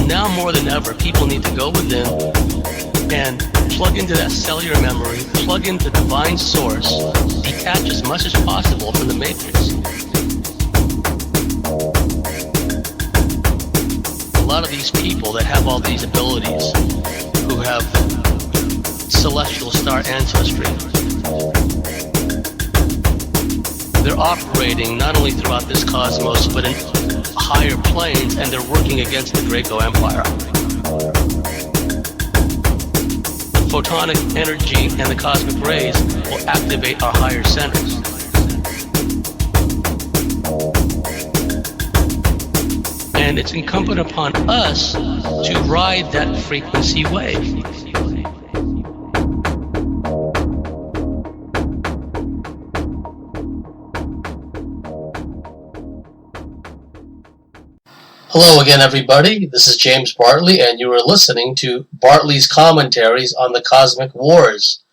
now more than ever, people need to go within and plug into that cellular memory, plug into divine source, detach as much as possible from the matrix. A lot of these people that have all these abilities, who have celestial star ancestry, they're operating not only throughout this cosmos, but in higher planes, and they're working against the Draco Empire. The photonic energy and the cosmic rays will activate our higher centers. And it's incumbent upon us to ride that frequency wave. Hello again, everybody. This is James Bartley, and you are listening to Bartley's commentaries on the Cosmic Wars.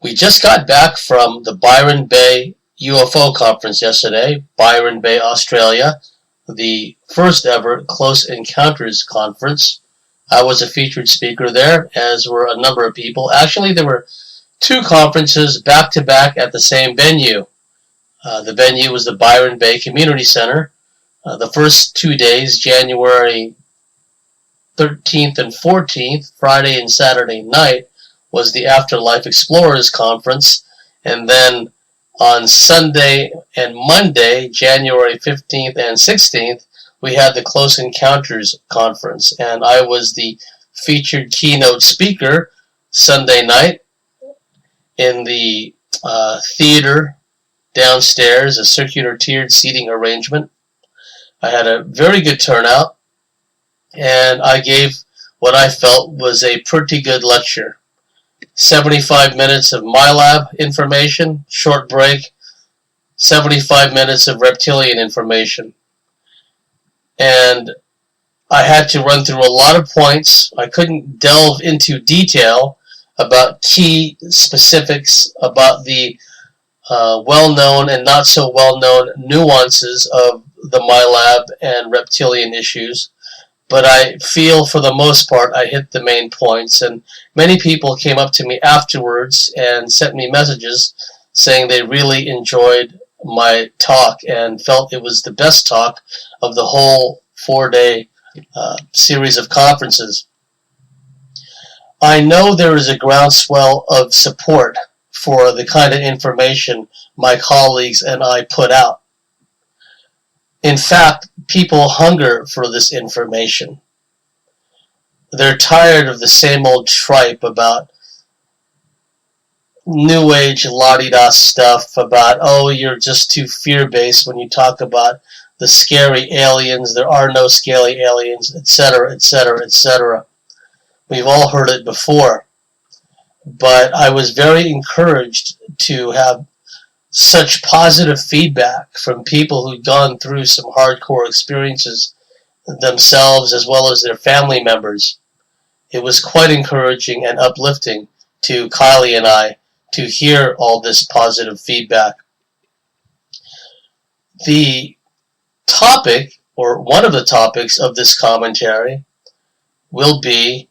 We just got back from the Byron Bay UFO conference yesterday, Byron Bay, Australia, the first ever Close Encounters conference. I was a featured speaker there, as were a number of people. Actually, there were two conferences back-to-back at the same venue. The venue was the Byron Bay Community Center. The first 2 days, January 13th and 14th, Friday and Saturday night, was the Afterlife Explorers Conference. And then on Sunday and Monday, January 15th and 16th, we had the Close Encounters Conference. And I was the featured keynote speaker Sunday night in the theater downstairs, a circular tiered seating arrangement. I had a very good turnout, and I gave what I felt was a pretty good lecture. 75 minutes of MyLab information, short break, 75 minutes of reptilian information. And I had to run through a lot of points. I couldn't delve into detail about key specifics about the well-known and not so well-known nuances of the MyLab and reptilian issues, but I feel for the most part I hit the main points, and many people came up to me afterwards and sent me messages saying they really enjoyed my talk and felt it was the best talk of the whole 4-day series of conferences. I know there is a groundswell of support for the kind of information my colleagues and I put out. In fact, people hunger for this information. They're tired of the same old tripe about New Age la-di-da stuff about, oh, you're just too fear-based when you talk about the scary aliens, there are no scary aliens, etc., etc., etc. We've all heard it before. But I was very encouraged to have such positive feedback from people who'd gone through some hardcore experiences themselves as well as their family members. It was quite encouraging and uplifting to Kylie and I to hear all this positive feedback. The topic, or one of the topics of this commentary, will be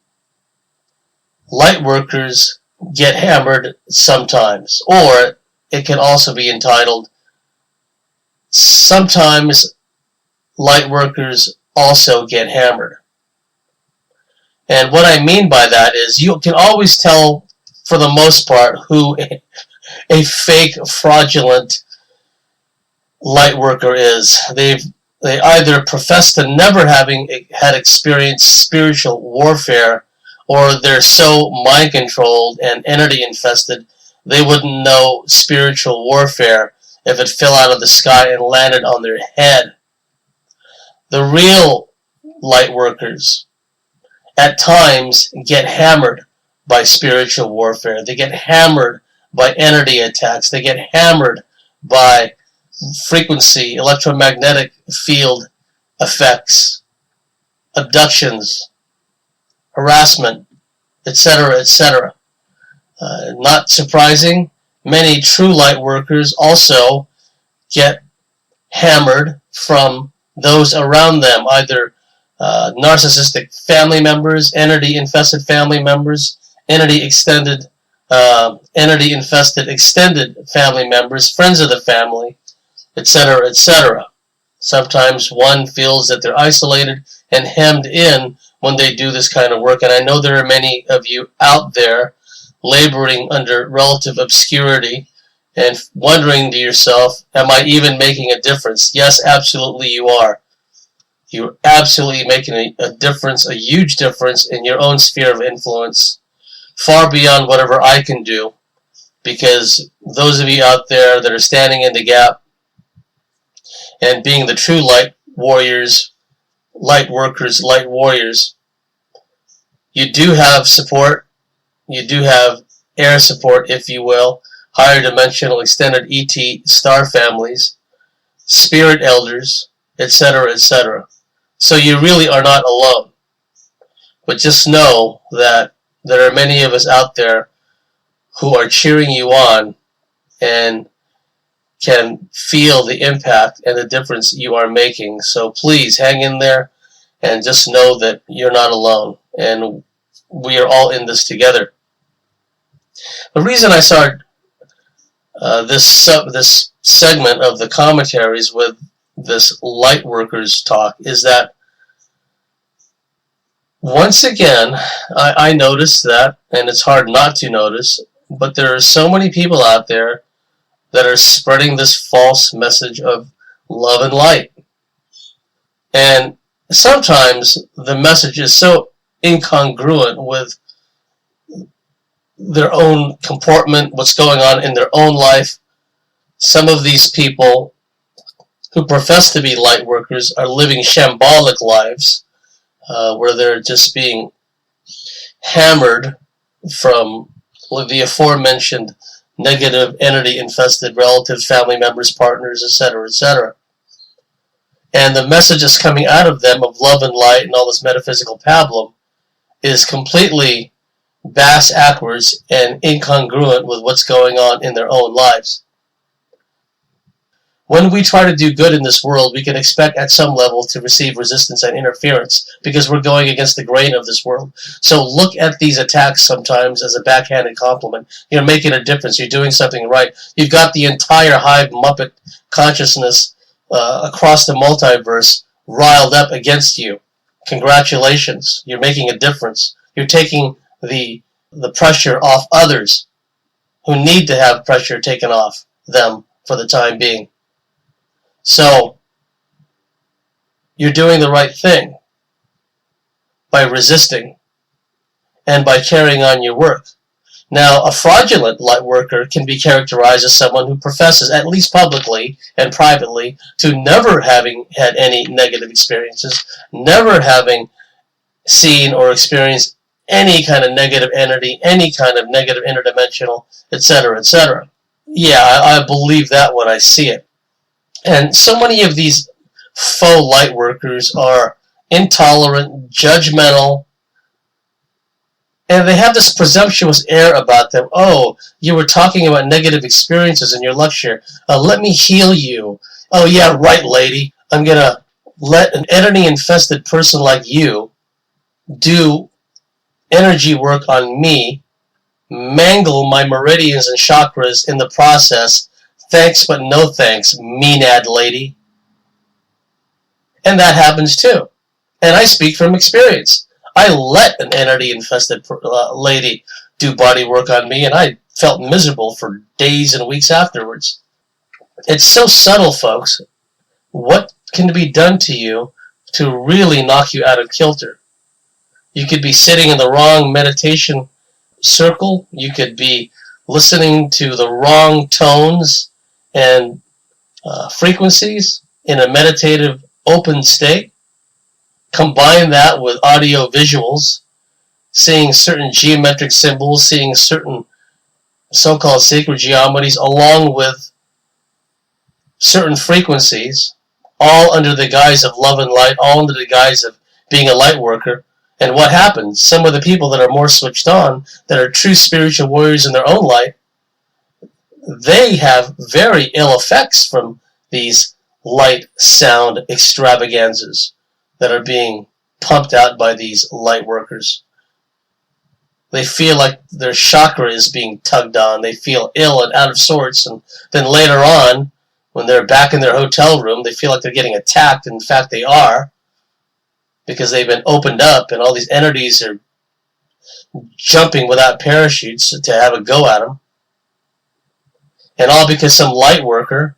Lightworkers Get Hammered Sometimes, or it can also be entitled, Sometimes Lightworkers Also Get Hammered. And what I mean by that is you can always tell, for the most part, who a fake, fraudulent lightworker is. They either profess to never having had experienced spiritual warfare, or they're so mind-controlled and entity-infested they wouldn't know spiritual warfare if it fell out of the sky and landed on their head. The real lightworkers at times get hammered by spiritual warfare. They get hammered by entity attacks. They get hammered by frequency, electromagnetic field effects, abductions, harassment, etc., etc. Not surprising, many true light workers also get hammered from those around them, either narcissistic family members, entity-infested family members, entity-infested extended family members, friends of the family, etc., etc. Sometimes one feels that they're isolated and hemmed in when they do this kind of work, and I know there are many of you out there laboring under relative obscurity and wondering to yourself, am I even making a difference? Yes, absolutely you are. You're absolutely making a difference, a huge difference in your own sphere of influence, far beyond whatever I can do, because those of you out there that are standing in the gap and being the true light warriors, light workers, light warriors, you do have support. You do have air support, if you will, higher dimensional extended ET star families, spirit elders, etc., etc. So you really are not alone. But just know that there are many of us out there who are cheering you on and can feel the impact and the difference you are making. So please hang in there and just know that you're not alone, and we are all in this together. The reason I started this segment of the commentaries with this light workers talk is that once again I noticed that, and it's hard not to notice, but there are so many people out there that are spreading this false message of love and light. And sometimes the message is so incongruent with their own comportment, what's going on in their own life. Some of these people who profess to be light workers are living shambolic lives where they're just being hammered from the aforementioned negative entity-infested relatives, family members, partners, etc., etc. And the messages coming out of them of love and light and all this metaphysical pablum is completely bass-ackwards and incongruent with what's going on in their own lives. When we try to do good in this world, we can expect at some level to receive resistance and interference because we're going against the grain of this world. So look at these attacks sometimes as a backhanded compliment. You're making a difference. You're doing something right. You've got the entire hive Muppet consciousness across the multiverse riled up against you. Congratulations. You're making a difference. You're taking the pressure off others who need to have pressure taken off them for the time being. So, you're doing the right thing by resisting and by carrying on your work. Now, a fraudulent light worker can be characterized as someone who professes, at least publicly and privately, to never having had any negative experiences, never having seen or experienced any kind of negative entity, any kind of negative interdimensional, etc., etc. Yeah, I believe that when I see it. And so many of these faux light workers are intolerant, judgmental, and they have this presumptuous air about them. Oh, you were talking about negative experiences in your lecture. Let me heal you. Oh, yeah, right, lady. I'm going to let an entity-infested person like you do energy work on me, mangle my meridians and chakras in the process. Thanks, but no thanks, mean-ad lady. And that happens too. And I speak from experience. I let an entity-infested lady do body work on me, and I felt miserable for days and weeks afterwards. It's so subtle, folks. What can be done to you to really knock you out of kilter? You could be sitting in the wrong meditation circle. You could be listening to the wrong tones and frequencies in a meditative open state. Combine that with audio visuals, seeing certain geometric symbols, seeing certain so-called sacred geometries, along with certain frequencies, all under the guise of love and light, all under the guise of being a light worker. And what happens? Some of the people that are more switched on, that are true spiritual warriors in their own light, they have very ill effects from these light sound extravaganzas that are being pumped out by these light workers. They feel like their chakra is being tugged on. They feel ill and out of sorts. And then later on, when they're back in their hotel room, they feel like they're getting attacked. In fact, they are, because they've been opened up and all these entities are jumping without parachutes to have a go at them. And all because some light worker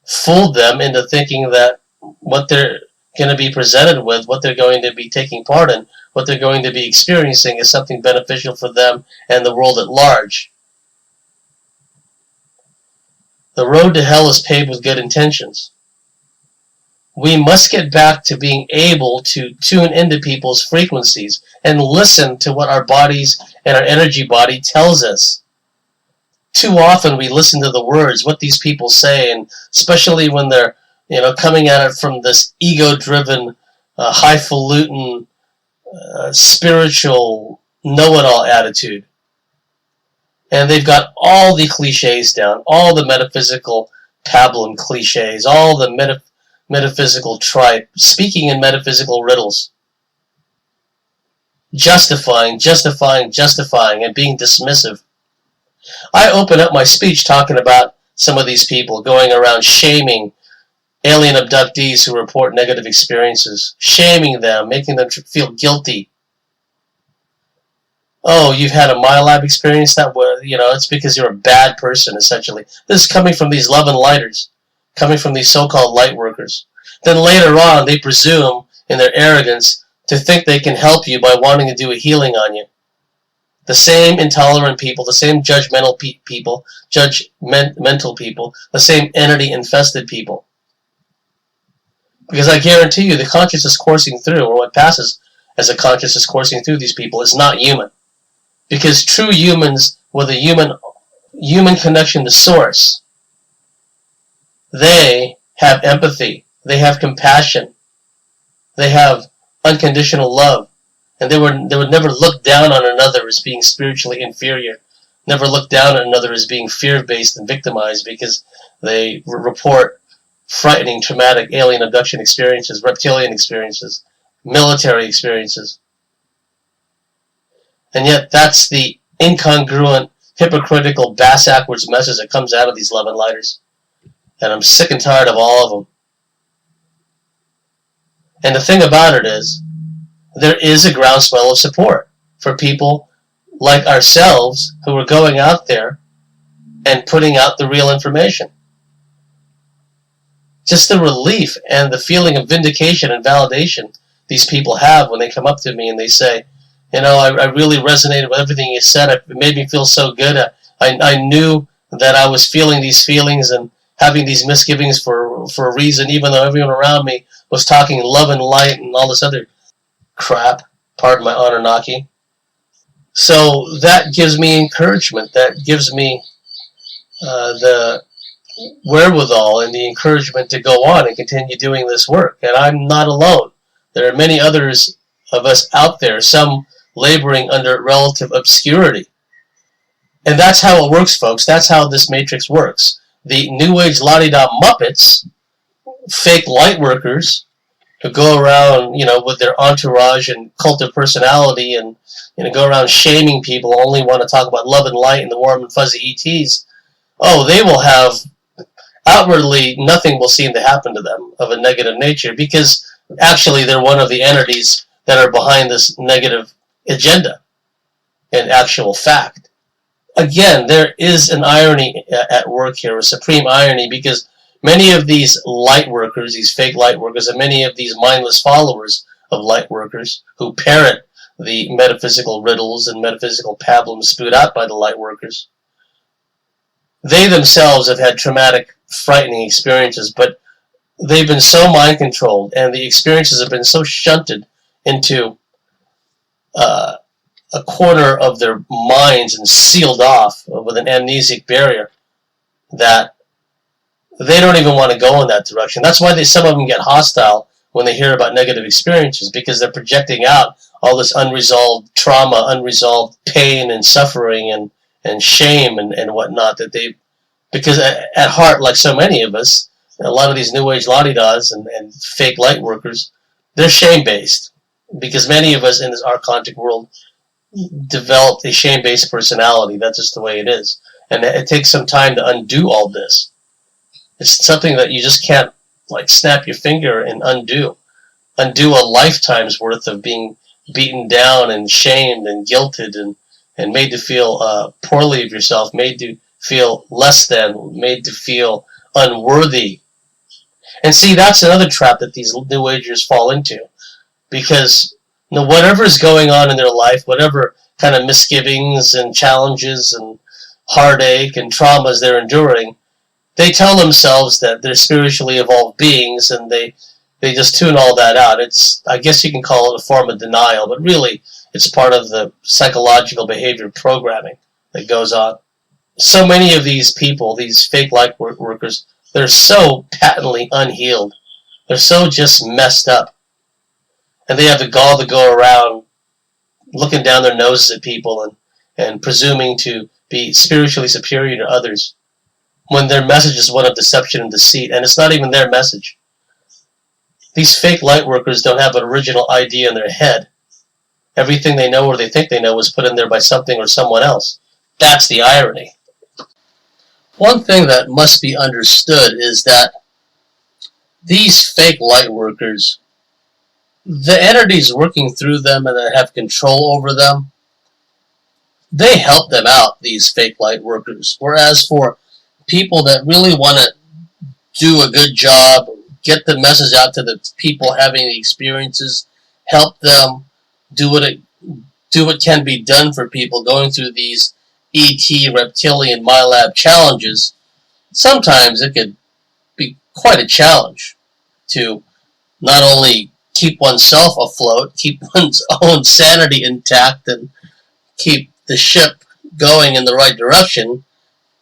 fooled them into thinking that what they're going to be presented with, what they're going to be taking part in, what they're going to be experiencing is something beneficial for them and the world at large. The road to hell is paved with good intentions. We must get back to being able to tune into people's frequencies and listen to what our bodies and our energy body tells us. Too often we listen to the words, what these people say, and especially when they're coming at it from this ego-driven, highfalutin, spiritual, know-it-all attitude. And they've got all the cliches down, all the metaphysical pablum cliches, all the metaphysical tripe, speaking in metaphysical riddles. Justifying, and being dismissive. I open up my speech talking about some of these people going around shaming alien abductees who report negative experiences, shaming them, making them feel guilty. Oh, you've had a MyLab experience? It's because you're a bad person, essentially. This is coming from these love and lighters, coming from these so-called light workers. Then later on, they presume, in their arrogance, to think they can help you by wanting to do a healing on you. The same intolerant people, the same judgmental people, judgmental people, the same entity-infested people. Because I guarantee you, the consciousness coursing through, or what passes as a consciousness coursing through these people, is not human. Because true humans, with a human connection to Source, they have empathy, they have compassion, they have unconditional love, and they would never look down on another as being spiritually inferior, never look down at another as being fear-based and victimized because they report frightening, traumatic alien abduction experiences, reptilian experiences, military experiences. And yet that's the incongruent, hypocritical, bass-ackwards message that comes out of these love and lighters. And I'm sick and tired of all of them. And the thing about it is, there is a groundswell of support for people like ourselves who are going out there and putting out the real information. Just the relief and the feeling of vindication and validation these people have when they come up to me and they say, I really resonated with everything you said. It made me feel so good. I knew that I was feeling these feelings and having these misgivings for a reason, even though everyone around me was talking love and light and all this other crap. Pardon my Anunnaki. So that gives me encouragement. That gives me the wherewithal and the encouragement to go on and continue doing this work. And I'm not alone. There are many others of us out there, some laboring under relative obscurity. And that's how it works, folks. That's how this matrix works. The New Age la-di-da Muppets, fake light workers, who go around, with their entourage and cult of personality and, go around shaming people, only want to talk about love and light and the warm and fuzzy ETs. Oh, they will have, outwardly, nothing will seem to happen to them of a negative nature because actually they're one of the entities that are behind this negative agenda in actual fact. Again, there is an irony at work here, a supreme irony, because many of these light workers, these fake light workers, and many of these mindless followers of light workers who parrot the metaphysical riddles and metaphysical pablums spewed out by the light workers, they themselves have had traumatic, frightening experiences, but they've been so mind-controlled, and the experiences have been so shunted into a corner of their minds and sealed off with an amnesic barrier that they don't even want to go in that direction. That's why some of them get hostile when they hear about negative experiences, because they're projecting out all this unresolved trauma, unresolved pain and suffering and shame and whatnot, because at heart, like so many of us, a lot of these New Age la-di-das and fake light workers, They're shame-based because many of us in this archontic world developed a shame-based personality. That's just the way it is. And it takes some time to undo all this. It's something that you just can't like snap your finger and undo. Undo a lifetime's worth of being beaten down and shamed and guilted and made to feel poorly of yourself, made to feel less than, made to feel unworthy. And see, that's another trap that these New Agers fall into. Because whatever is going on in their life, whatever kind of misgivings and challenges and heartache and traumas they're enduring, they tell themselves that they're spiritually evolved beings, and they just tune all that out. I guess you can call it a form of denial, but really it's part of the psychological behavior programming that goes on. So many of these people, these fake light workers, they're so patently unhealed. They're so just messed up. And they have the gall to go around looking down their noses at people and presuming to be spiritually superior to others when their message is one of deception and deceit, and it's not even their message. These fake light workers don't have an original idea in their head. Everything they know or they think they know was put in there by something or someone else. That's the irony. One thing that must be understood is that these fake light workers, the entities working through them and that have control over them, they help them out, these fake light workers. Whereas for people that really want to do a good job, get the message out to the people having the experiences, help them do what can be done for people going through these ET, reptilian, MyLab challenges, sometimes it could be quite a challenge to not only keep oneself afloat, keep one's own sanity intact, and keep the ship going in the right direction,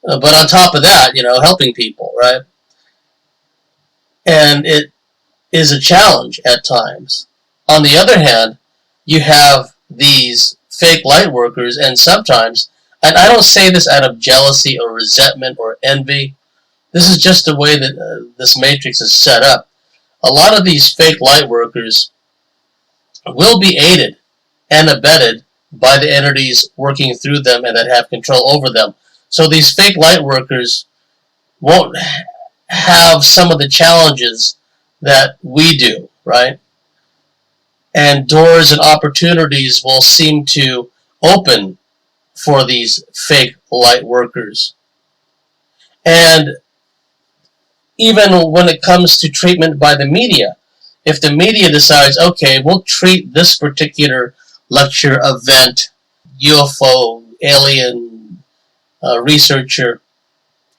but on top of that, helping people, right? And it is a challenge at times. On the other hand, you have these fake light workers, and sometimes, and I don't say this out of jealousy or resentment or envy, this is just the way that this matrix is set up. A lot of these fake light workers will be aided and abetted by the entities working through them and that have control over them. So these fake light workers won't have some of the challenges that we do, right? And doors and opportunities will seem to open for these fake light workers. And even when it comes to treatment by the media, if the media decides, okay, we'll treat this particular lecture, event, UFO, alien researcher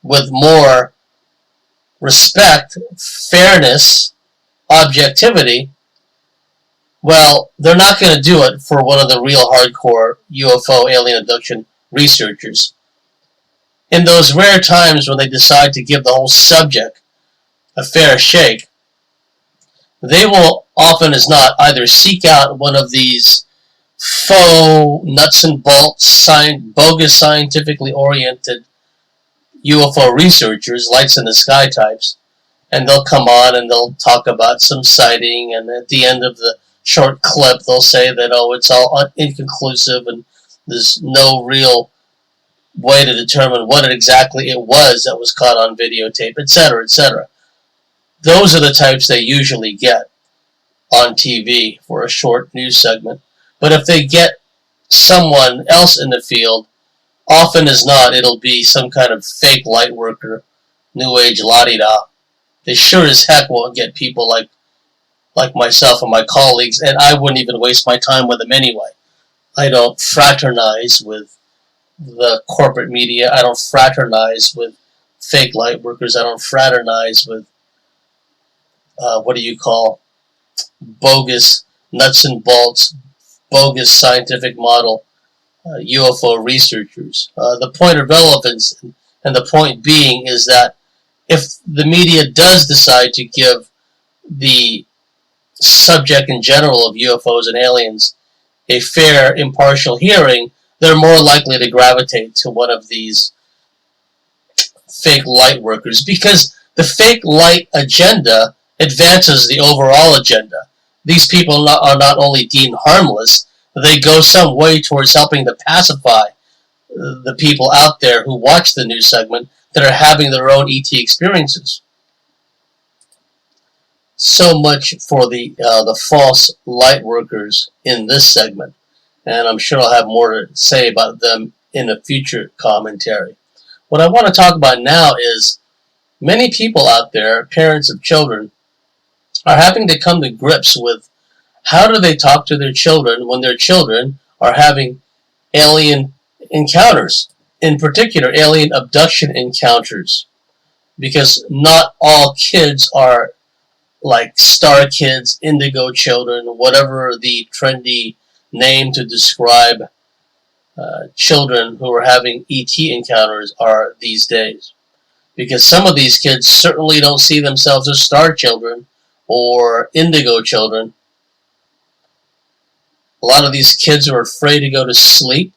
with more respect, fairness, objectivity, well, they're not going to do it for one of the real hardcore UFO alien abduction researchers. In those rare times when they decide to give the whole subject a fair shake, they will often as not either seek out one of these faux, nuts and bolts, bogus scientifically oriented UFO researchers, lights in the sky types, and they'll come on and they'll talk about some sighting, and at the end of the short clip they'll say that, oh, it's all inconclusive and there's no real way to determine what exactly it was that was caught on videotape, etc., etc. Those are the types they usually get on TV for a short news segment. But if they get someone else in the field, often as not, it'll be some kind of fake light worker, New Age la-di-da. They sure as heck won't get people like myself and my colleagues, and I wouldn't even waste my time with them anyway. I don't fraternize with the corporate media. I don't fraternize with fake light workers. I don't fraternize with, bogus nuts and bolts, bogus scientific model UFO researchers. The point of relevance and the point being is that if the media does decide to give the subject in general of UFOs and aliens a fair, impartial hearing, they're more likely to gravitate to one of these fake light workers, because the fake light agenda advances the overall agenda. these people are not only deemed harmless, they go some way towards helping to pacify the people out there who watch the news segment that are having their own ET experiences. So much for the false light workers in this segment, and I'm sure I'll have more to say about them in a future commentary. What I want to talk about now is many people out there, parents of children, are having to come to grips with how do they talk to their children when their children are having alien encounters, in particular alien abduction encounters, because not all kids are like star kids, indigo children, whatever the trendy name to describe children who are having ET encounters are these days. Because some of these kids certainly don't see themselves as star children or indigo children. A lot of these kids are afraid to go to sleep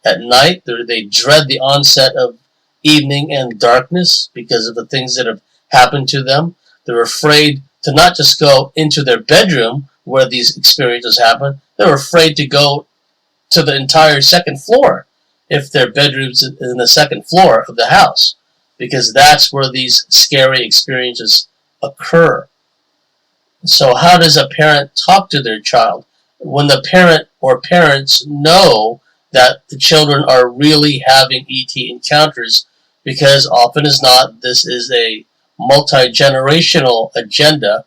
at night. They dread the onset of evening and darkness because of the things that have happened to them. They're afraid to not just go into their bedroom where these experiences happen. They're afraid to go to the entire second floor if their bedroom's in the second floor of the house, because that's where these scary experiences occur. So how does a parent talk to their child when the parent or parents know that the children are really having ET encounters? Because often as not, this is a multi-generational agenda.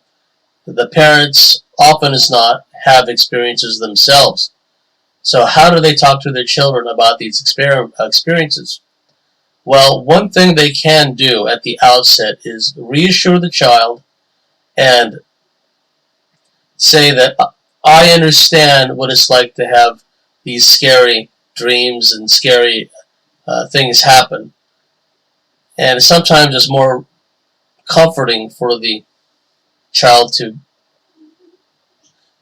The parents often as not have experiences themselves. So how do they talk to their children about these experiences? Well, one thing they can do at the outset is reassure the child and say that I understand what it's like to have these scary dreams and scary things happen. And sometimes it's more comforting for the child to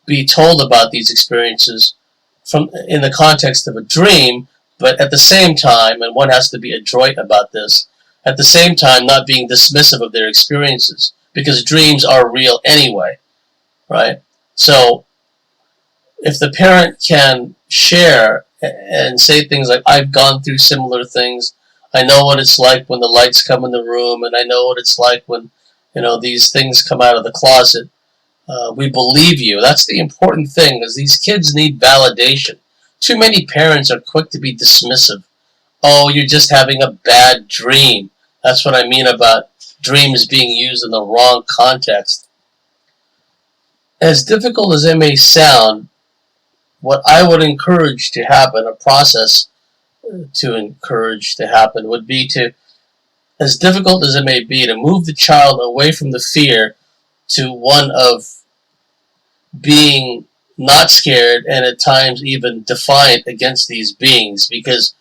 be told about these experiences in the context of a dream, but at the same time, and one has to be adroit about this, at the same time not being dismissive of their experiences, because dreams are real anyway, right? So if the parent can share and say things like, I've gone through similar things, I know what it's like when the lights come in the room, and I know what it's like when these things come out of the closet. We believe you. That's the important thing, because these kids need validation. Too many parents are quick to be dismissive. Oh, you're just having a bad dream. That's what I mean about dreams being used in the wrong context. As difficult as it may sound, what I would encourage to happen, a process to encourage to happen, would be to, as difficult as it may be, to move the child away from the fear to one of being not scared and at times even defiant against these beings, because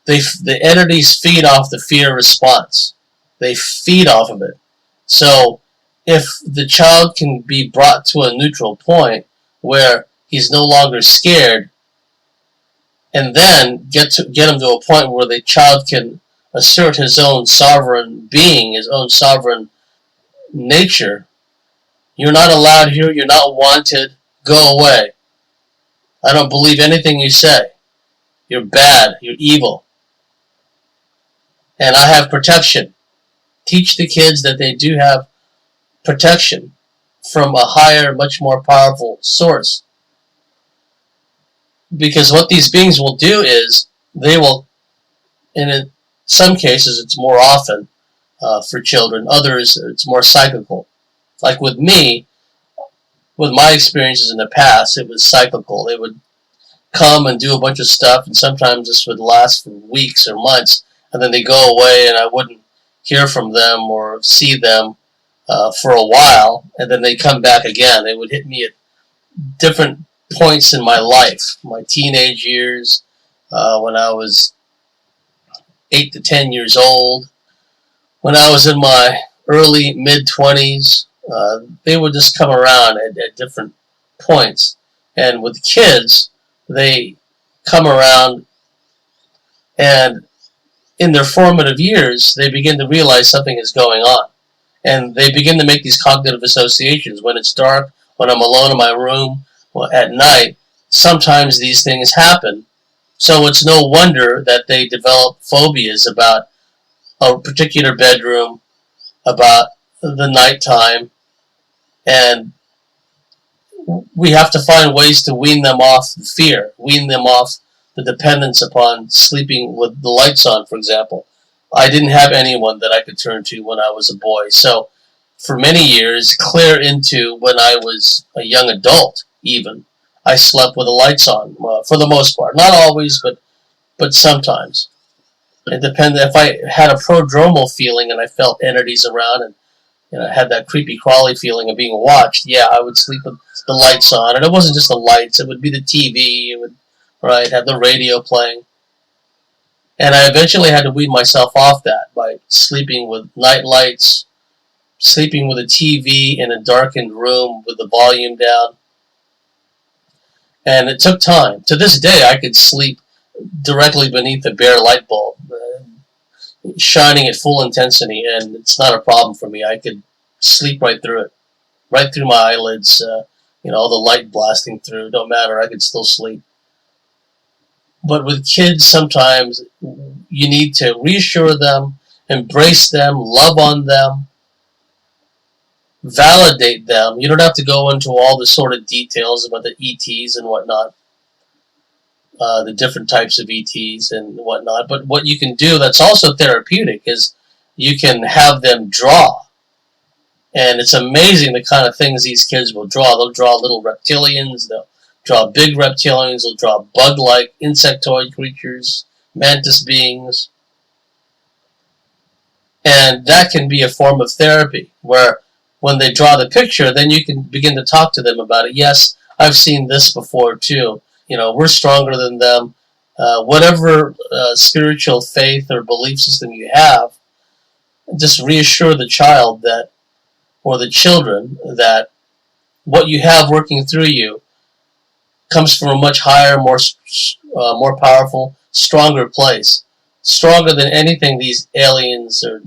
the entities feed off the fear response. They feed off of it. So if the child can be brought to a neutral point where he's no longer scared, and then get him to a point where the child can assert his own sovereign being, his own sovereign nature. You're not allowed here, you're not wanted, go away. I don't believe anything you say. You're bad, you're evil. And I have protection. Teach the kids that they do have protection from a higher, much more powerful source. Because what these beings will do is, they will, and in some cases it's more often for children, others it's more cyclical. Like with me, with my experiences in the past, it was cyclical. They would come and do a bunch of stuff, and sometimes this would last for weeks or months, and then they go away and I wouldn't hear from them or see them for a while, and then they come back again. They would hit me at different points in my life, my teenage years, when I was 8 to 10 years old, when I was in my early mid-20s. They would just come around at different points. And with kids, they come around, and in their formative years, they begin to realize something is going on. And they begin to make these cognitive associations. When it's dark, when I'm alone in my room at night, sometimes these things happen. So it's no wonder that they develop phobias about a particular bedroom, about the nighttime, and we have to find ways to wean them off the fear, wean them off the dependence upon sleeping with the lights on, for example. I didn't have anyone that I could turn to when I was a boy. So for many years, clear into when I was a young adult even, I slept with the lights on for the most part. Not always, but sometimes. It depended if I had a prodromal feeling and I felt entities around and I had that creepy crawly feeling of being watched. Yeah, I would sleep with the lights on, and it wasn't just the lights; it would be the TV. It would have the radio playing, and I eventually had to wean myself off that by sleeping with night lights, sleeping with a TV in a darkened room with the volume down, and it took time. To this day, I could sleep directly beneath a bare light bulb, shining at full intensity, and it's not a problem for me. I could sleep right through it, right through my eyelids, all the light blasting through. Don't matter, I could still sleep. But with kids, sometimes you need to reassure them, embrace them, love on them, validate them. You don't have to go into all the sort of details about the ETs and whatnot. The different types of ETs and whatnot. But what you can do that's also therapeutic is you can have them draw. And it's amazing the kind of things these kids will draw. They'll draw little reptilians, they'll draw big reptilians, they'll draw bug-like insectoid creatures, mantis beings. And that can be a form of therapy, where when they draw the picture, then you can begin to talk to them about it. Yes, I've seen this before too. We're stronger than them. Whatever spiritual faith or belief system you have, just reassure the child that, or the children, that what you have working through you comes from a much higher, more powerful, stronger place. Stronger than anything these aliens or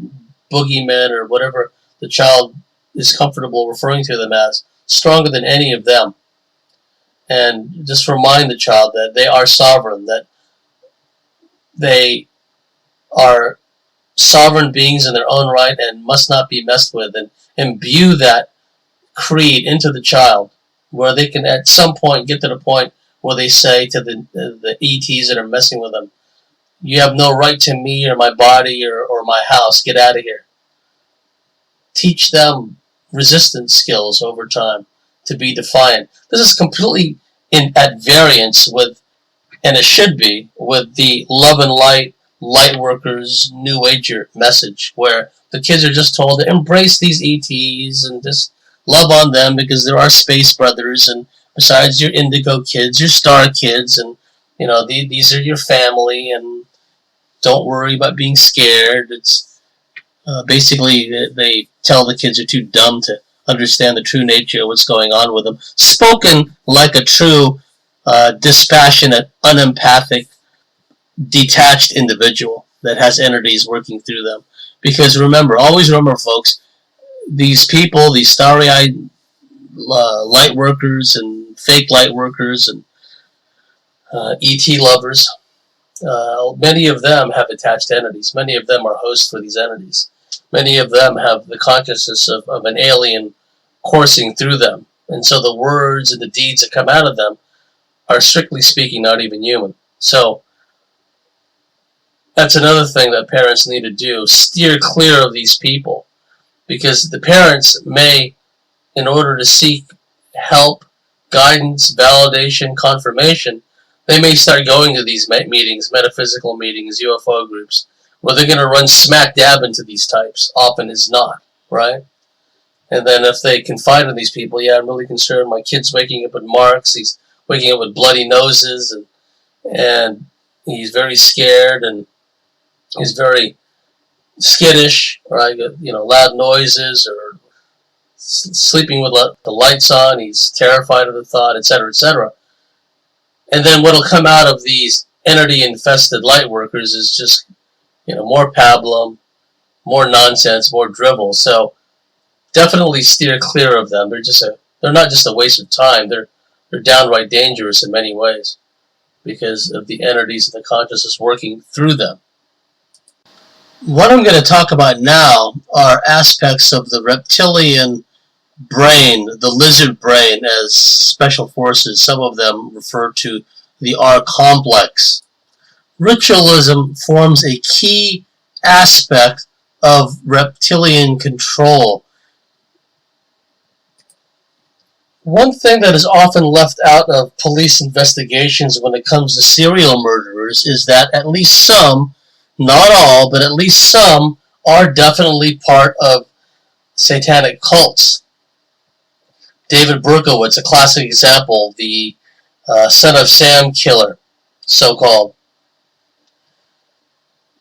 boogeymen or whatever the child is comfortable referring to them as. Stronger than any of them. And just remind the child that they are sovereign, that they are sovereign beings in their own right and must not be messed with, and imbue that creed into the child, where they can at some point get to the point where they say to the ETs that are messing with them, you have no right to me or my body or my house, get out of here. Teach them resistance skills over time to be defiant. This is completely at variance with, and it should be, with the love and light workers, New Ager message, where the kids are just told to embrace these ETs and just love on them because there are space brothers, and besides your indigo kids, your star kids, and these are your family, and don't worry about being scared. It's basically they tell the kids are too dumb to understand the true nature of what's going on with them. Spoken like a true, dispassionate, unempathic, detached individual that has entities working through them. Because always remember, folks, these people, these starry-eyed light workers and fake light workers and ET lovers, many of them have attached entities. Many of them are hosts for these entities. Many of them have the consciousness of an alien coursing through them. And so the words and the deeds that come out of them are, strictly speaking, not even human. So that's another thing that parents need to do. Steer clear of these people. Because the parents may, in order to seek help, guidance, validation, confirmation, they may start going to these meetings, metaphysical meetings, UFO groups, where they're going to run smack dab into these types. Often is not, right? And then if they confide in these people, yeah, I'm really concerned. My kid's waking up with marks. He's waking up with bloody noses, and he's very scared, and he's very skittish, right? Loud noises, or sleeping with the lights on. He's terrified of the thought, etc., etc. And then what'll come out of these entity-infested light workers is just, more pablum, more nonsense, more drivel. So definitely steer clear of them. They're just they're not just a waste of time, they're downright dangerous in many ways because of the entities of the consciousness working through them. What I'm going to talk about now are aspects of the reptilian brain, the lizard brain, as special forces. Some of them refer to the R complex. Ritualism forms a key aspect of reptilian control. One thing that is often left out of police investigations when it comes to serial murderers is that at least some, not all, but at least some, are definitely part of satanic cults. David Berkowitz, a classic example, the Son of Sam killer, so-called.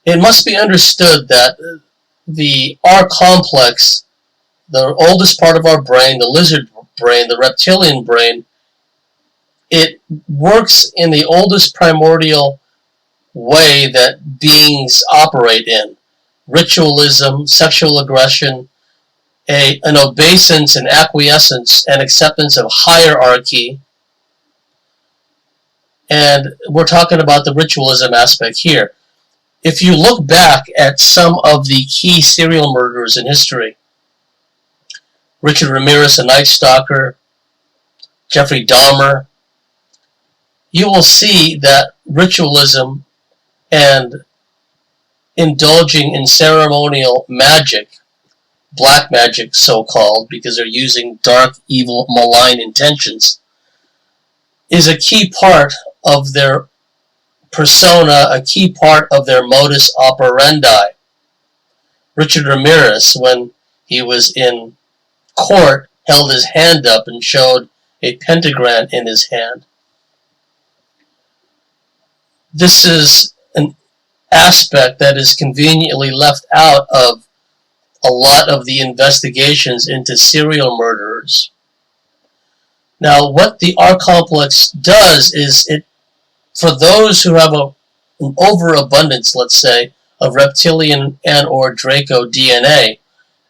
It must be understood that the R complex, the oldest part of our brain, the lizard brain, the reptilian brain, it works in the oldest primordial way that beings operate in. Ritualism, sexual aggression, an obeisance and acquiescence and acceptance of hierarchy. And we're talking about the ritualism aspect here. If you look back at some of the key serial murderers in history, Richard Ramirez, a Night Stalker, Jeffrey Dahmer, you will see that ritualism and indulging in ceremonial magic, black magic so-called, because they're using dark, evil, malign intentions, is a key part of their persona, a key part of their modus operandi. Richard Ramirez, when he was in court, held his hand up and showed a pentagram in his hand. This is an aspect that is conveniently left out of a lot of the investigations into serial murderers. Now, what the R complex does is it, for those who have an overabundance, let's say, of reptilian and or Draco DNA,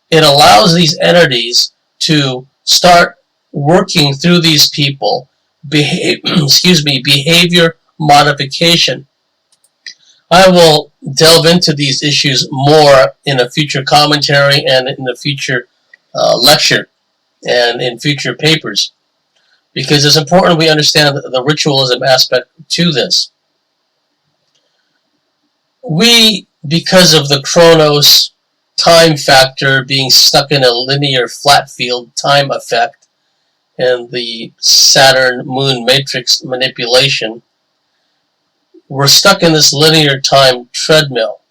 it allows these entities to start working through these people, behavior modification. I will delve into these issues more in a future commentary and in a future lecture and in future papers, because it's important we understand the ritualism aspect to this. We, because of the Chronos time factor being stuck in a linear flat field time effect and the Saturn-Moon matrix manipulation, we're stuck in this linear time treadmill.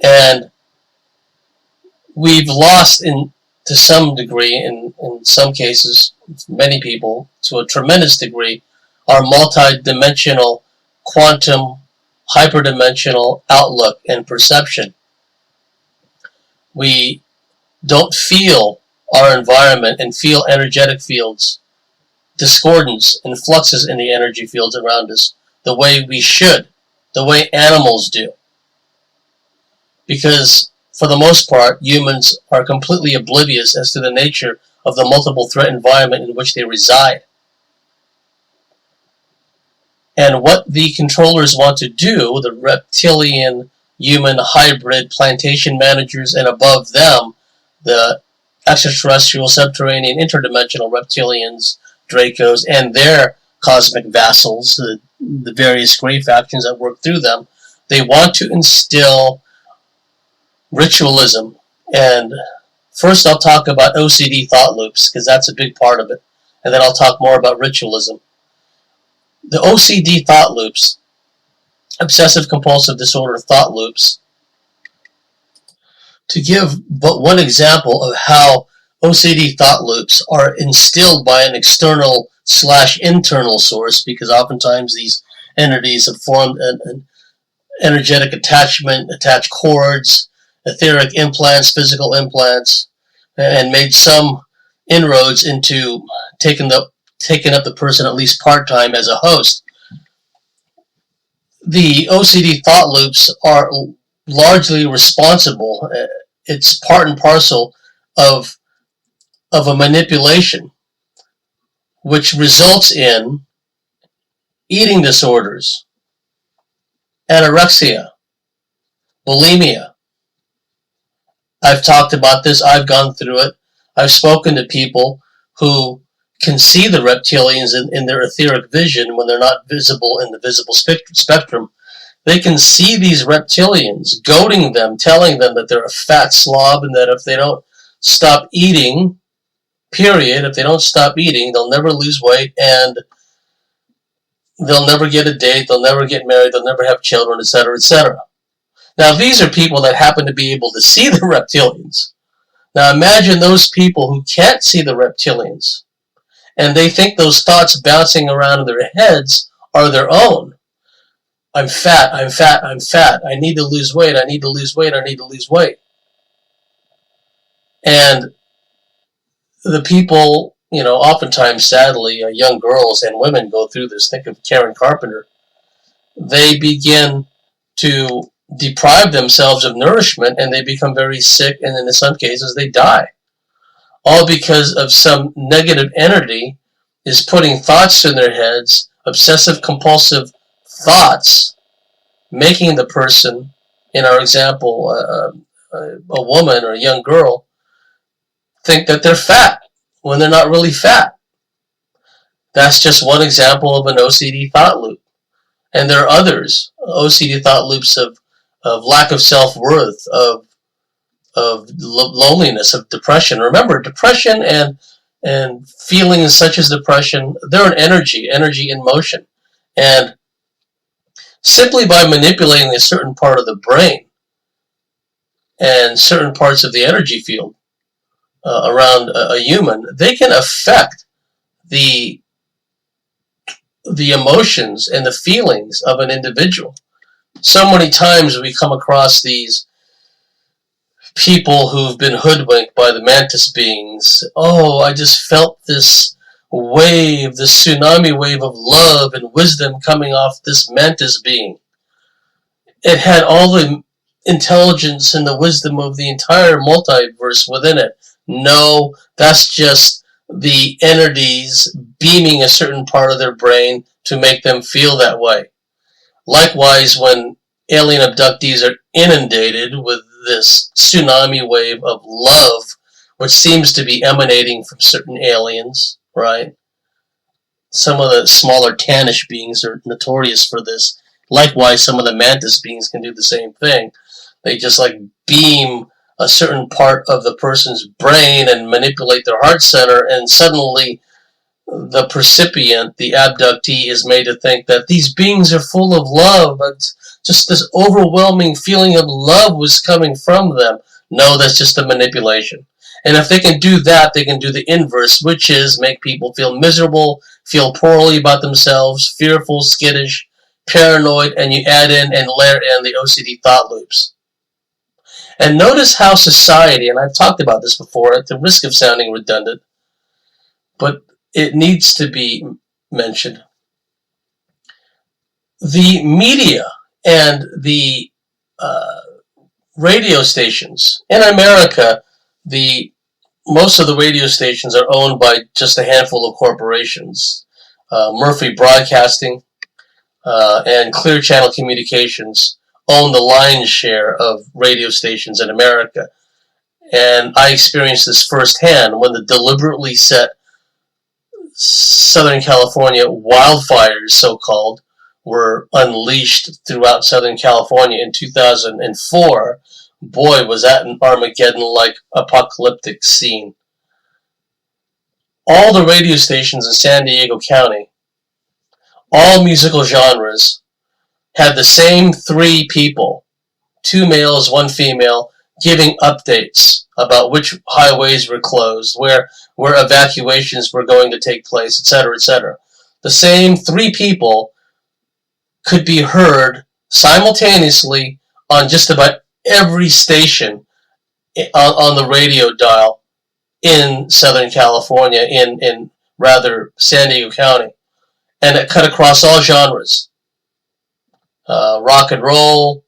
And we've lost, to some degree, in some cases, many people, to a tremendous degree, our multi-dimensional, quantum, hyperdimensional outlook and perception. We don't feel our environment and feel energetic fields, discordance and fluxes in the energy fields around us the way we should, the way animals do. Because, for the most part, humans are completely oblivious as to the nature of the multiple threat environment in which they reside. And what the controllers want to do, the reptilian human hybrid plantation managers and above them, the extraterrestrial, subterranean, interdimensional reptilians, Dracos, and their cosmic vassals, the various gray factions that work through them, they want to instill ritualism. And first I'll talk about OCD thought loops, because that's a big part of it, and then I'll talk more about ritualism. The OCD thought loops, obsessive compulsive disorder thought loops, to give but one example of how OCD thought loops are instilled by an external/internal source, because oftentimes these entities have formed an energetic attachment, attached cords, etheric implants, physical implants, and made some inroads into taking up the person at least part-time as a host. The OCD thought loops are largely responsible. It's part and parcel of a manipulation. which results in eating disorders, anorexia, bulimia. I've talked about this. I've gone through it. I've spoken to people who can see the reptilians in their etheric vision when they're not visible in the visible spectrum. They can see these reptilians, goading them, telling them that they're a fat slob and that if they don't stop eating, period, if they don't stop eating, they'll never lose weight and they'll never get a date, they'll never get married, they'll never have children, etc., etc. Now, these are people that happen to be able to see the reptilians. Now, imagine those people who can't see the reptilians, and they think those thoughts bouncing around in their heads are their own. I'm fat, I'm fat, I'm fat. I need to lose weight, I need to lose weight, I need to lose weight. And the people, oftentimes, sadly, young girls and women go through this. Think of Karen Carpenter. They begin to deprive themselves of nourishment and they become very sick, and in some cases they die. All because of some negative entity is putting thoughts in their heads, obsessive compulsive thoughts, making the person, in our example, a woman or a young girl, think that they're fat when they're not really fat. That's just one example of an OCD thought loop. And there are others, OCD thought loops of lack of self-worth, of loneliness, of depression. Remember, depression and feelings such as depression, they're an energy in motion. And simply by manipulating a certain part of the brain and certain parts of the energy field around a human, they can affect the emotions and the feelings of an individual. So many times we come across these people who've been hoodwinked by the mantis beings. Oh, I just felt this wave, this tsunami wave of love and wisdom coming off this mantis being. It had all the intelligence and the wisdom of the entire multiverse within it. No, that's just the entities beaming a certain part of their brain to make them feel that way. Likewise, when alien abductees are inundated with this tsunami wave of love, which seems to be emanating from certain aliens, right? Some of the smaller tannish beings are notorious for this. Likewise, some of the mantis beings can do the same thing. They just beam a certain part of the person's brain and manipulate their heart center, and suddenly the percipient, the abductee, is made to think that these beings are full of love. Just this overwhelming feeling of love was coming from them. No, that's just a manipulation. And if they can do that, they can do the inverse, which is make people feel miserable, feel poorly about themselves, fearful, skittish, paranoid, and you add in and layer in the OCD thought loops. And notice how society, and I've talked about this before at the risk of sounding redundant, but it needs to be mentioned. The media and the radio stations in America, most of the radio stations are owned by just a handful of corporations. Murphy Broadcasting and Clear Channel Communications own the lion's share of radio stations in America. And I experienced this firsthand when the deliberately set Southern California wildfires, so-called, were unleashed throughout Southern California in 2004. Boy, was that an Armageddon-like apocalyptic scene. All the radio stations in San Diego County, all musical genres, had the same three people, 2 males, 1 female, giving updates about which highways were closed, where evacuations were going to take place, etc., etc. The same 3 people could be heard simultaneously on just about every station on the radio dial in Southern California, in rather San Diego County. And it cut across all genres. Rock and roll,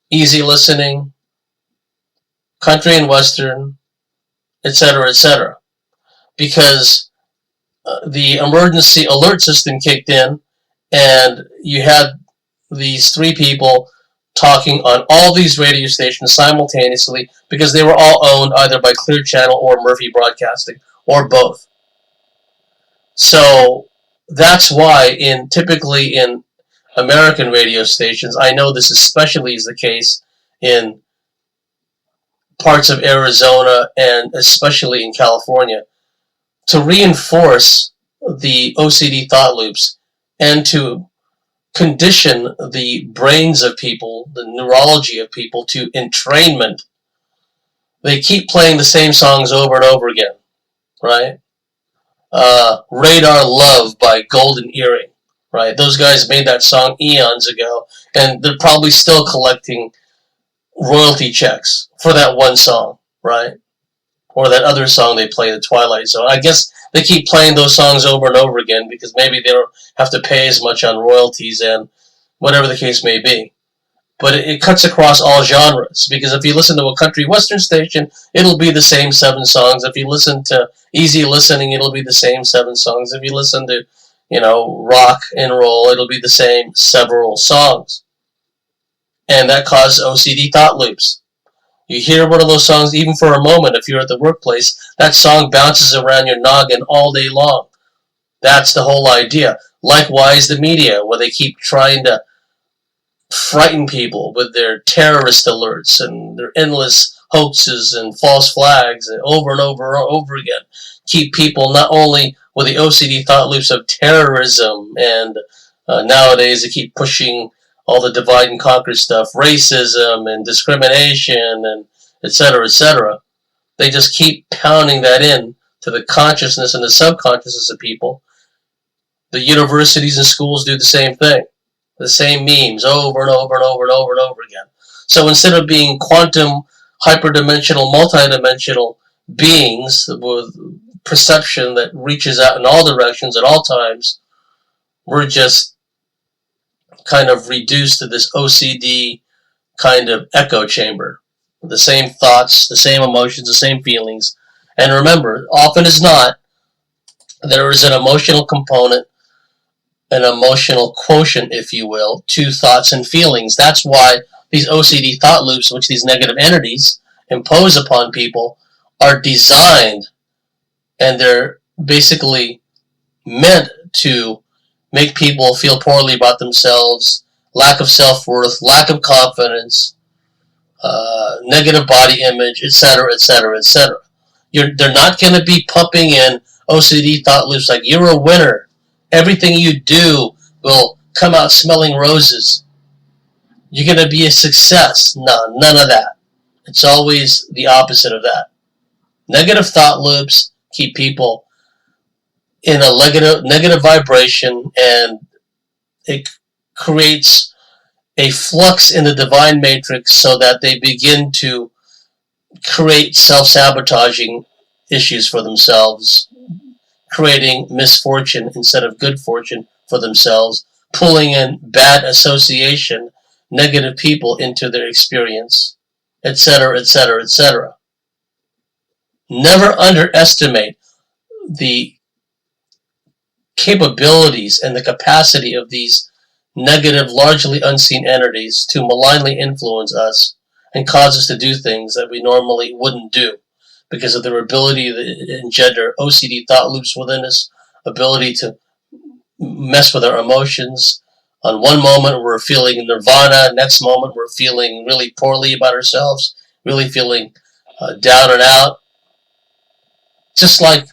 easy listening, country and western, etc., etc. Because the emergency alert system kicked in, and you had these three people talking on all these radio stations simultaneously because they were all owned either by Clear Channel or Murphy Broadcasting or both. So that's why typically in American radio stations, I know this especially is the case in parts of Arizona and especially in California, to reinforce the OCD thought loops and to condition the brains of people, the neurology of people to entrainment. They keep playing the same songs over and over again, right? Radar Love by Golden Earring, right? Those guys made that song eons ago, and they're probably still collecting royalty checks for that one song, right? Or that other song they play, The Twilight Zone. I guess they keep playing those songs over and over again because maybe they don't have to pay as much on royalties and whatever the case may be. But it cuts across all genres, because if you listen to a country western station, it'll be the same 7 songs. If you listen to easy listening, it'll be the same 7 songs. If you listen to, rock and roll, it'll be the same several songs. And that causes OCD thought loops. You hear one of those songs, even for a moment, if you're at the workplace, that song bounces around your noggin all day long. That's the whole idea. Likewise, the media, where they keep trying to frighten people with their terrorist alerts and their endless hoaxes and false flags over and over and over again. Keep people not only with the OCD thought loops of terrorism, and nowadays they keep pushing all the divide and conquer stuff, racism and discrimination and etc., etc. They just keep pounding that in to the consciousness and the subconsciousness of people. The universities and schools do the same thing. The same memes over and over and over and over and over again. So instead of being quantum, hyperdimensional, multidimensional beings with perception that reaches out in all directions at all times, we're just kind of reduced to this OCD kind of echo chamber. The same thoughts, the same emotions, the same feelings. And remember, often as not, there is an emotional component, an emotional quotient, if you will, to thoughts and feelings. That's why these OCD thought loops, which these negative entities impose upon people, are designed, and they're basically meant to make people feel poorly about themselves, lack of self-worth, lack of confidence, negative body image, etc., etc., etc. They're not going to be pumping in OCD thought loops like, you're a winner, everything you do will come out smelling roses, you're going to be a success. No, none of that. It's always the opposite of that. Negative thought loops keep people in a negative vibration, and it creates a flux in the divine matrix so that they begin to create self-sabotaging issues for themselves, creating misfortune instead of good fortune for themselves, pulling in bad association, negative people into their experience, etc., etc., etc. Never underestimate the capabilities and the capacity of these negative, largely unseen entities to malignly influence us and cause us to do things that we normally wouldn't do because of their ability to engender OCD thought loops within us, ability to mess with our emotions. On one moment we're feeling nirvana, next moment we're feeling really poorly about ourselves, really feeling down and out. Just like,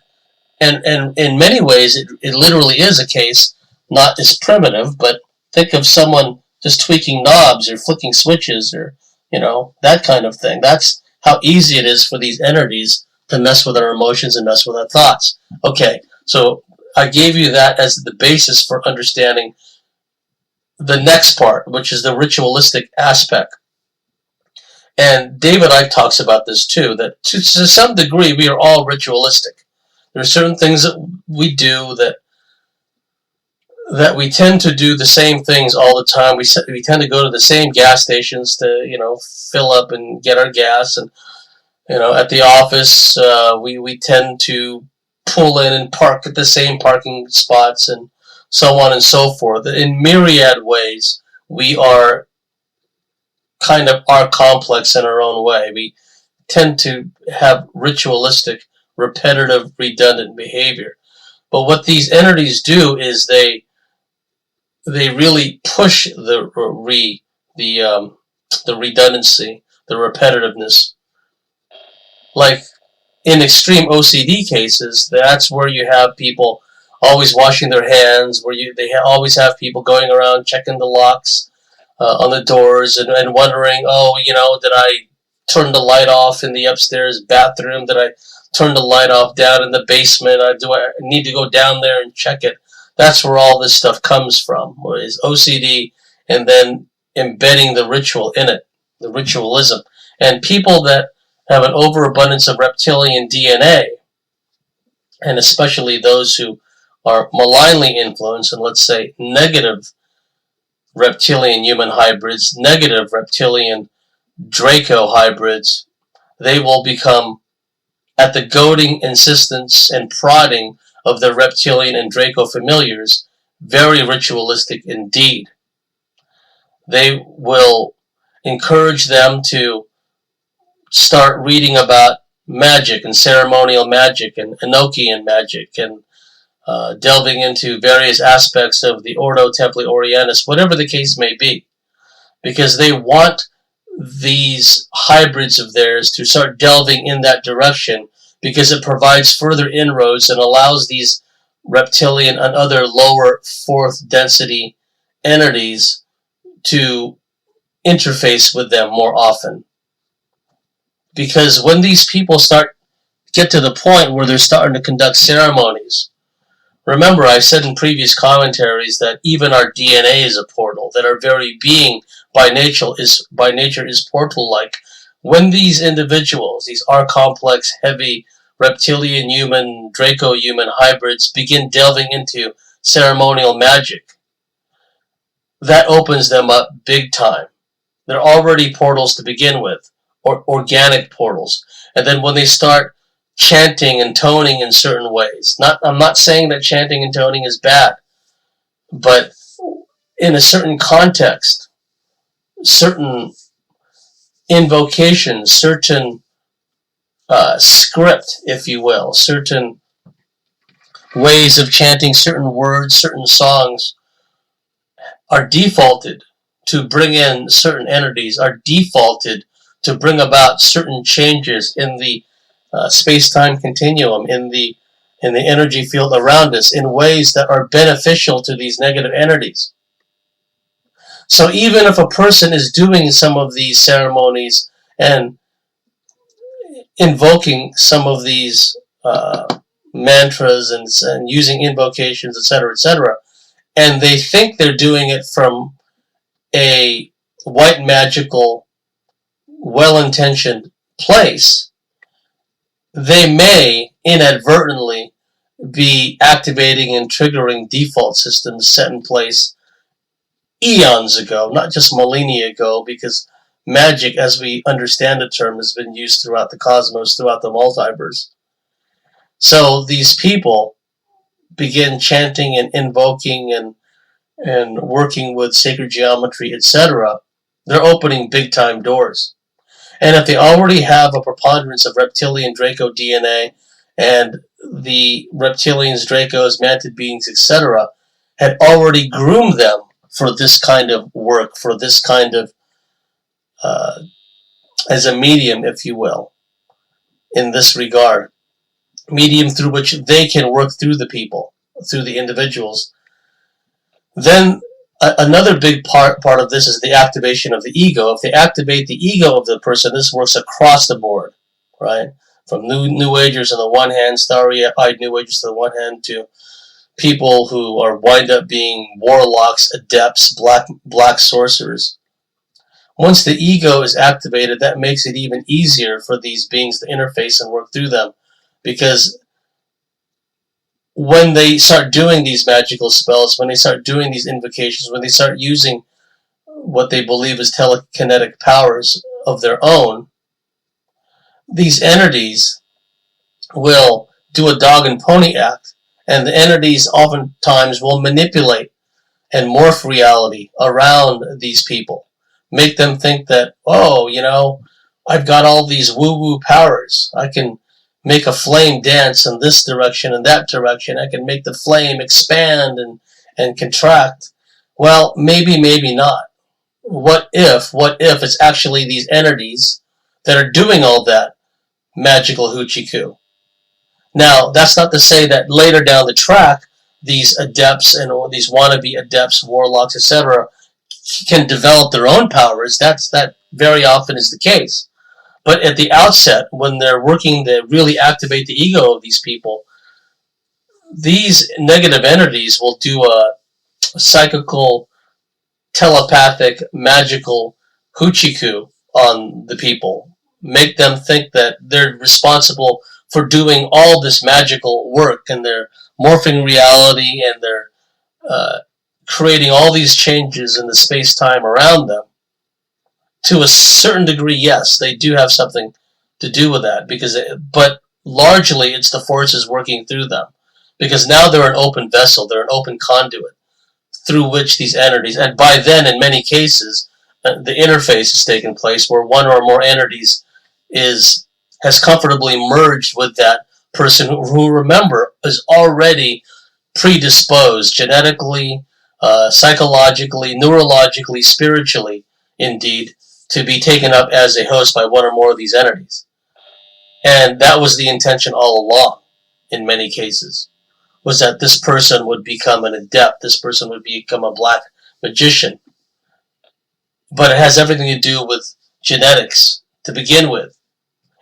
and in many ways it literally is a case, not as primitive, but think of someone just tweaking knobs or flicking switches or, that kind of thing. That's how easy it is for these entities to mess with our emotions and mess with our thoughts. Okay, so I gave you that as the basis for understanding the next part, which is the ritualistic aspect. And David Icke talks about this too, that to some degree we are all ritualistic. There are certain things that we do that we tend to do the same things all the time. We tend to go to the same gas stations to, fill up and get our gas. And, at the office, we tend to pull in and park at the same parking spots and so on and so forth. In myriad ways, we are kind of are complex in our own way. We tend to have ritualistic, repetitive, redundant behavior. But what these entities do is they really push the redundancy, the repetitiveness. Like in extreme OCD cases, that's where you have people always washing their hands, where always have people going around checking the locks on the doors and wondering, oh, did I turn the light off in the upstairs bathroom? Did I turn the light off down in the basement? Do I need to go down there and check it? That's where all this stuff comes from, is OCD, and then embedding the ritual in it, the ritualism. And people that have an overabundance of reptilian DNA, and especially those who are malignly influenced, and let's say negative reptilian human hybrids, negative reptilian Draco hybrids, they will become, at the goading, insistence, and prodding of their reptilian and Draco familiars, very ritualistic indeed. They will encourage them to start reading about magic and ceremonial magic and Enochian magic and delving into various aspects of the Ordo Templi Orientis, whatever the case may be, because they want these hybrids of theirs to start delving in that direction, because it provides further inroads and allows these reptilian and other lower fourth density entities to interface with them more often. Because when these people get to the point where they're starting to conduct ceremonies, remember, I said in previous commentaries that even our DNA is a portal, that our very being by nature is portal-like. When these individuals, these R-complex, heavy, reptilian human, Draco-human hybrids begin delving into ceremonial magic, that opens them up big time. They're already portals to begin with, or organic portals. And then when they start chanting and toning in certain ways, I'm not saying that chanting and toning is bad, but in a certain context, certain invocations, certain script, if you will, certain ways of chanting certain words, certain songs are defaulted to bring in certain entities, are defaulted to bring about certain changes in the space-time continuum, in the energy field around us, in ways that are beneficial to these negative entities. So even if a person is doing some of these ceremonies and invoking some of these mantras and using invocations, etc., and they think they're doing it from a white magical, well-intentioned place, they may inadvertently be activating and triggering default systems set in place eons ago, not just millennia ago, because magic, as we understand the term, has been used throughout the cosmos, throughout the multiverse. So these people begin chanting and invoking and working with sacred geometry, etc. They're opening big-time doors. And if they already have a preponderance of reptilian Draco DNA, and the reptilians, Dracos, mantid beings, etc., had already groomed them for this kind of work, for this kind of, as a medium, if you will, in this regard, medium through which they can work through the people, through the individuals, then another big part of this is the activation of the ego. If they activate the ego of the person, this works across the board, right? From New Agers on the one hand, starry-eyed New Agers to the one hand, to people who are wind up being warlocks, adepts, black sorcerers. Once the ego is activated, that makes it even easier for these beings to interface and work through them, because when they start doing these magical spells, when they start doing these invocations, when they start using what they believe is telekinetic powers of their own, these entities will do a dog and pony act, and the entities oftentimes will manipulate and morph reality around these people. Make them think that, oh, I've got all these woo-woo powers. I can make a flame dance in this direction and that direction. I can make the flame expand and contract. Well, maybe not. What if it's actually these entities that are doing all that magical hoochie coo? Now, that's not to say that later down the track, these adepts and all these wannabe adepts, warlocks, etc., can develop their own powers. That very often is the case. But at the outset, when they're working to really activate the ego of these people, these negative entities will do a psychical, telepathic, magical hoochie coo on the people. Make them think that they're responsible for doing all this magical work, and they're morphing reality, and they're creating all these changes in the space-time around them. To a certain degree, yes, they do have something to do with that, but largely it's the forces working through them, because now they're an open vessel, they're an open conduit through which these entities, and by then, in many cases, the interface has taken place where one or more entities has comfortably merged with that person who, remember, is already predisposed genetically, psychologically, neurologically, spiritually, indeed, to be taken up as a host by one or more of these entities. And that was the intention all along, in many cases, was that this person would become an adept, this person would become a black magician. But it has everything to do with genetics to begin with.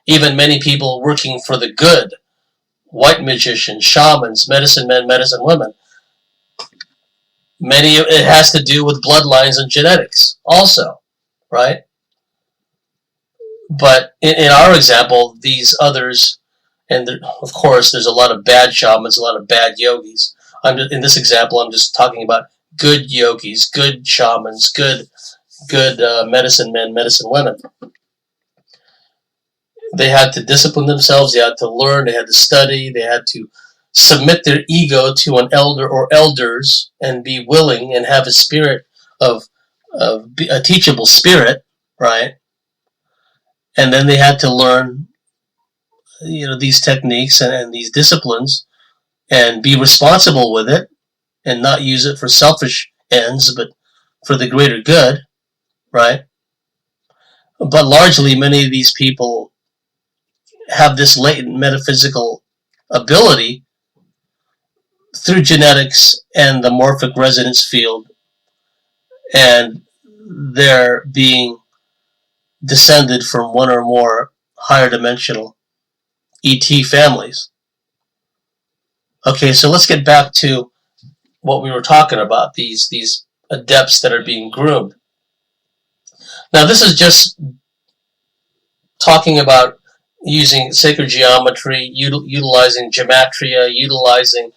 Even many people working for the good, white magicians, shamans, medicine men, medicine women, it has to do with bloodlines and genetics also, right? But in our example, these others, and of course there's a lot of bad shamans, a lot of bad yogis. In this example, I'm just talking about good yogis, good shamans, good medicine men, medicine women. They had to discipline themselves, they had to learn, they had to study, they had to submit their ego to an elder or elders and be willing and have a spirit of a teachable spirit, right? And then they had to learn, these techniques and these disciplines and be responsible with it and not use it for selfish ends, but for the greater good, right? But largely, many of these people have this latent metaphysical ability through genetics and the morphic resonance field, and they're being descended from one or more higher dimensional ET families. Okay, so let's get back to what we were talking about, these adepts that are being groomed. Now, this is just talking about using sacred geometry, utilizing gematria, utilizing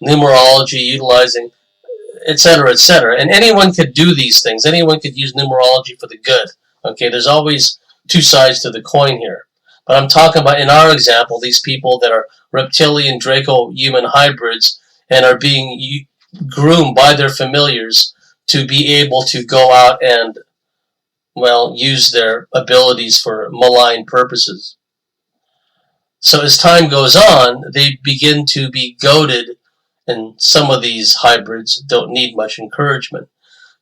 numerology, utilizing etc., etc. And anyone could do these things. Anyone could use numerology for the good. Okay, there's always two sides to the coin here. But I'm talking about, in our example, these people that are reptilian Draco-human hybrids and are being groomed by their familiars to be able to go out and, use their abilities for malign purposes. So as time goes on, they begin to be goaded, and some of these hybrids don't need much encouragement,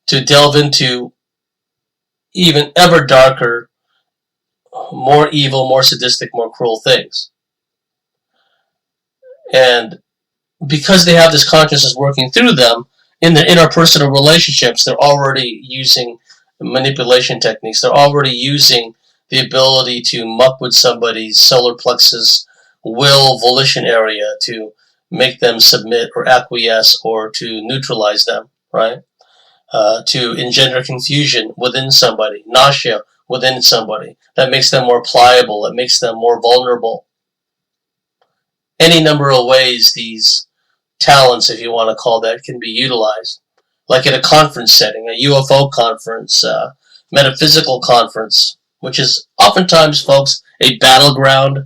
to delve into even ever darker, more evil, more sadistic, more cruel things. And because they have this consciousness working through them, in their interpersonal relationships, they're already using manipulation techniques. They're already using the ability to muck with somebody's solar plexus, will, volition area to make them submit or acquiesce or to neutralize them, right? To engender confusion within somebody, nausea within somebody. That makes them more pliable. It makes them more vulnerable. Any number of ways these talents, if you want to call that, can be utilized. Like at a conference setting, a UFO conference, metaphysical conference, which is oftentimes, folks, a battleground,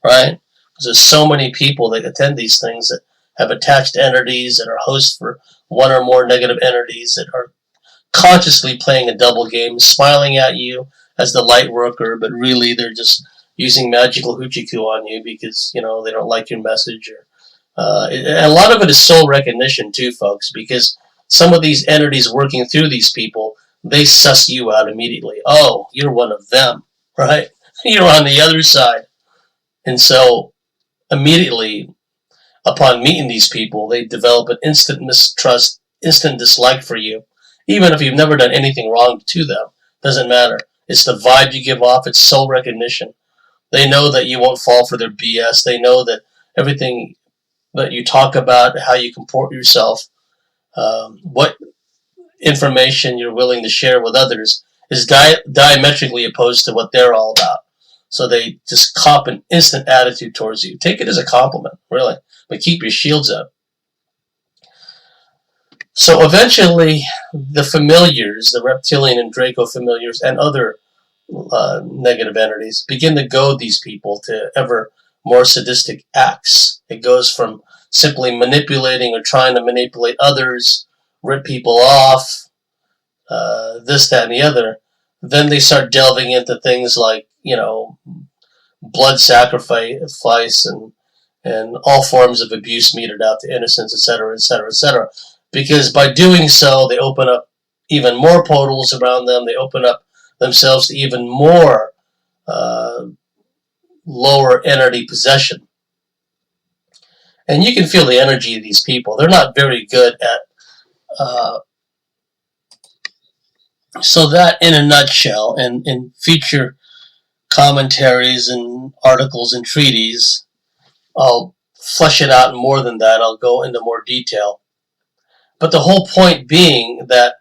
right? There's so many people that attend these things that have attached entities, that are hosts for one or more negative entities, that are consciously playing a double game, smiling at you as the light worker, but really they're just using magical hoochie-coo on you because, they don't like your message. Or a lot of it is soul recognition too, folks, because some of these entities working through these people, they suss you out immediately. Oh, you're one of them, right? You're on the other side. And so immediately upon meeting these people, they develop an instant mistrust, instant dislike for you, even if you've never done anything wrong to them. Doesn't matter. It's the vibe you give off. It's soul recognition. They know that you won't fall for their BS. They know that everything that you talk about, how you comport yourself, what information you're willing to share with others is diametrically opposed to what they're all about. So they just cop an instant attitude towards you. Take it as a compliment, really, but keep your shields up. So eventually, the familiars, the reptilian and Draco familiars, and other negative entities begin to goad these people to ever more sadistic acts. It goes from simply manipulating or trying to manipulate others, rip people off, this, that, and the other. Then they start delving into things like, blood sacrifice and all forms of abuse meted out to innocents, etc., etc., etc. Because by doing so, they open up even more portals around them. They open up themselves to even more lower entity possession. And you can feel the energy of these people. They're not very good at... so that, in a nutshell, and in future commentaries and articles and treaties, I'll flesh it out more than that. I'll go into more detail. But the whole point being that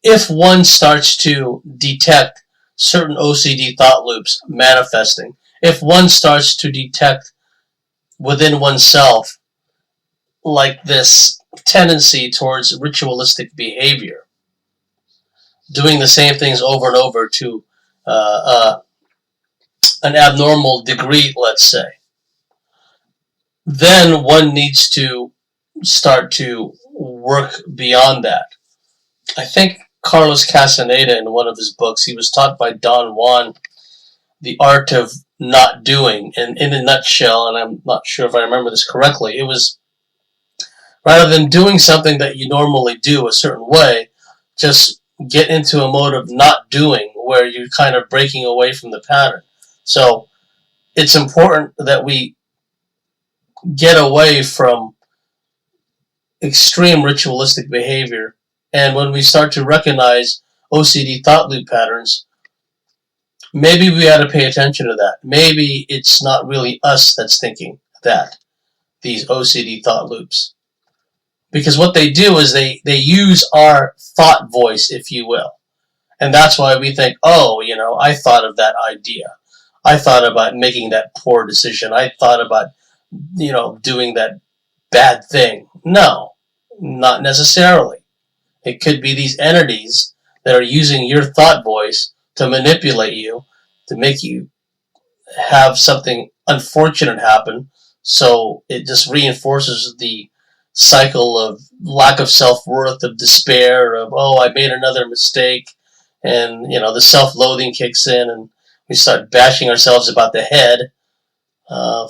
if one starts to detect certain OCD thought loops manifesting, if one starts to detect within oneself like this tendency towards ritualistic behavior, doing the same things over and over to an abnormal degree, let's say, then one needs to start to work beyond that. I think Carlos Castaneda, in one of his books, he was taught by Don Juan the art of not doing. And in a nutshell, and I'm not sure if I remember this correctly, it was rather than doing something that you normally do a certain way, just get into a mode of not doing where you're kind of breaking away from the pattern. So it's important that we get away from extreme ritualistic behavior. And when we start to recognize OCD thought loop patterns, maybe we ought to pay attention to that. Maybe it's not really us that's thinking that, these OCD thought loops. Because what they do is they use our thought voice, if you will. And that's why we think, oh, I thought of that idea. I thought about making that poor decision. I thought about, doing that bad thing. No, not necessarily. It could be these entities that are using your thought voice to manipulate you, to make you have something unfortunate happen. So it just reinforces the cycle of lack of self-worth, of despair, of, oh, I made another mistake. And, the self-loathing kicks in and we start bashing ourselves about the head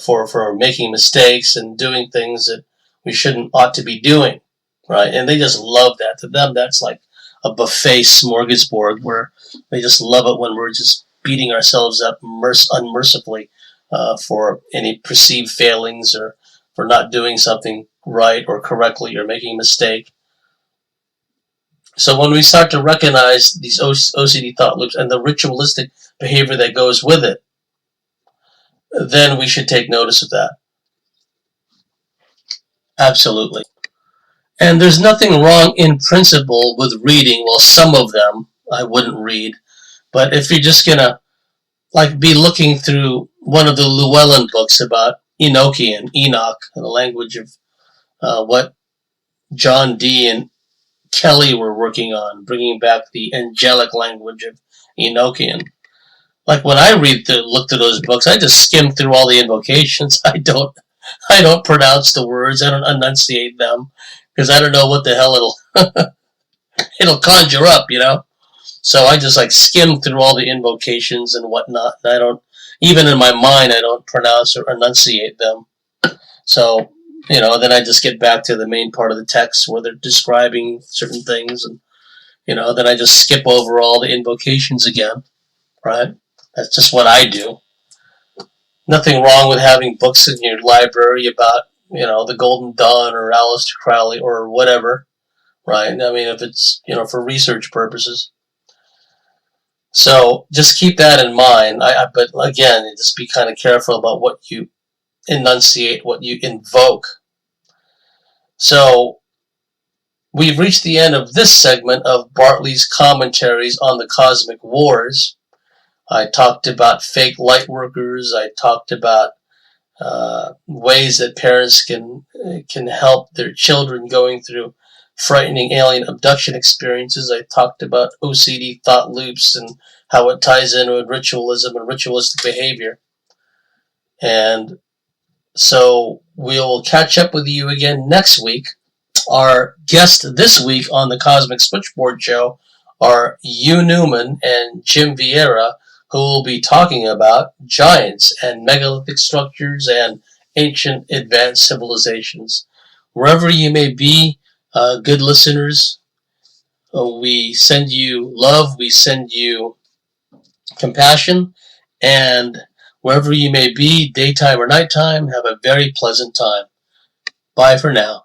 for making mistakes and doing things that we ought to be doing, right? And they just love that. To them, that's like a buffet smorgasbord where they just love it when we're just beating ourselves up unmercifully for any perceived failings or for not doing something right or correctly or making a mistake. So when we start to recognize these OCD thought loops and the ritualistic behavior that goes with it, then we should take notice of that. Absolutely. And there's nothing wrong in principle with reading. Well, some of them I wouldn't read. But if you're just going to be looking through one of the Llewellyn books about Enoch, in the language of what John Dee and Kelly were working on, bringing back the angelic language of Enochian. Like when I look through those books, I just skim through all the invocations. I don't pronounce the words. I don't enunciate them because I don't know what the hell it'll conjure up, you know. So I just like skim through all the invocations and whatnot. And I don't, even in my mind, I don't pronounce or enunciate them. So, you know, then I just get back to the main part of the text where they're describing certain things, and you know, then I just skip over all the invocations again, right? That's just what I do. Nothing wrong with having books in your library about, you know, the Golden Dawn or Aleister Crowley or whatever, right? I mean, if it's, you know, for research purposes. So just keep that in mind. But again, just be kind of careful about what you enunciate, what you invoke. So we've reached the end of this segment of Bartley's commentaries on the cosmic wars. I talked about fake light workers. I talked about ways that parents can help their children going through frightening alien abduction experiences. I talked about OCD thought loops and how it ties in with ritualism and ritualistic behavior. And so we'll catch up with you again next week. Our guests this week on the Cosmic Switchboard Show are Hugh Newman and Jim Vieira, who will be talking about giants and megalithic structures and ancient advanced civilizations. Wherever you may be, good listeners, we send you love, we send you compassion, and wherever you may be, daytime or nighttime, have a very pleasant time. Bye for now.